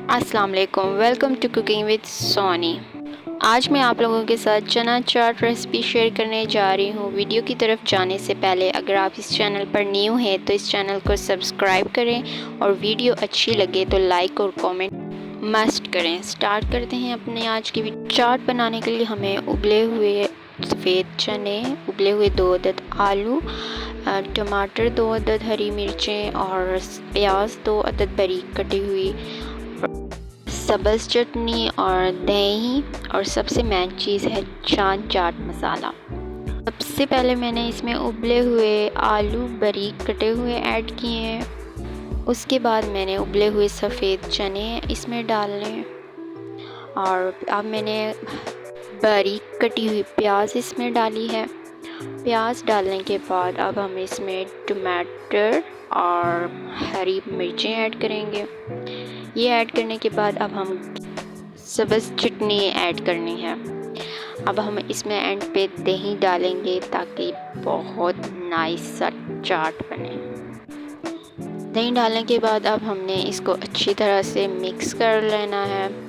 अस्सलाम वालेकुम, welcome to cooking with Soni. आज मैं आप लोगों के साथ चना चाट रेसिपी शेयर करने जा रही हूँ। वीडियो की तरफ जाने से पहले अगर आप इस चैनल पर न्यू हैं तो इस चैनल को सब्सक्राइब करें और वीडियो अच्छी लगे तो लाइक और कमेंट मस्ट करें। स्टार्ट करते हैं अपने आज की चाट बनाने के लिए हमें उबले हुए सफ़ेद चने, उबले हुए 2 अदद आलू, टमाटर 2 अदद, हरी मिर्चें और प्याज 2 अदद बारीक कटी हुई, सब्ज़ चटनी और दही, और सबसे मेन चीज़ है चाट मसाला। सबसे पहले मैंने इसमें उबले हुए आलू बारीक कटे हुए ऐड किए हैं। उसके बाद मैंने उबले हुए सफ़ेद चने इसमें डालने, और अब मैंने बारीक कटी हुई प्याज इसमें डाली है। प्याज डालने के बाद अब हम इसमें टमाटर और हरी मिर्चें ऐड करेंगे। ये ऐड करने के बाद अब हम सब्ज़ चटनी ऐड करनी है। अब हम इसमें एंड पे दही डालेंगे ताकि बहुत नाइस सा चाट बने। दही डालने के बाद अब हमने इसको अच्छी तरह से मिक्स कर लेना है।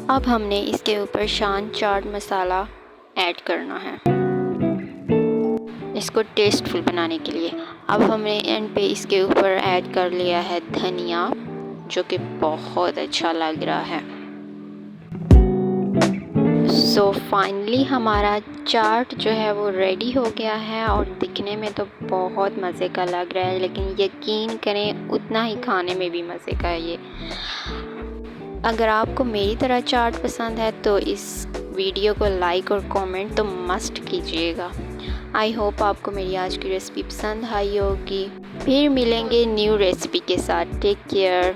अब हमने इसके ऊपर शान चाट मसाला ऐड करना है इसको टेस्टफुल बनाने के लिए। अब हमने एंड पे इसके ऊपर ऐड कर लिया है धनिया, जो कि बहुत अच्छा लग रहा है। सो फाइनली हमारा चाट जो है वो रेडी हो गया है और दिखने में तो बहुत मज़े का लग रहा है, लेकिन यकीन करें उतना ही खाने में भी मज़े का है ये। अगर आपको मेरी तरह चाट पसंद है तो इस वीडियो को लाइक और कमेंट तो मस्ट कीजिएगा। आई होप आपको मेरी आज की रेसिपी पसंद आई होगी। फिर मिलेंगे न्यू रेसिपी के साथ। Take care.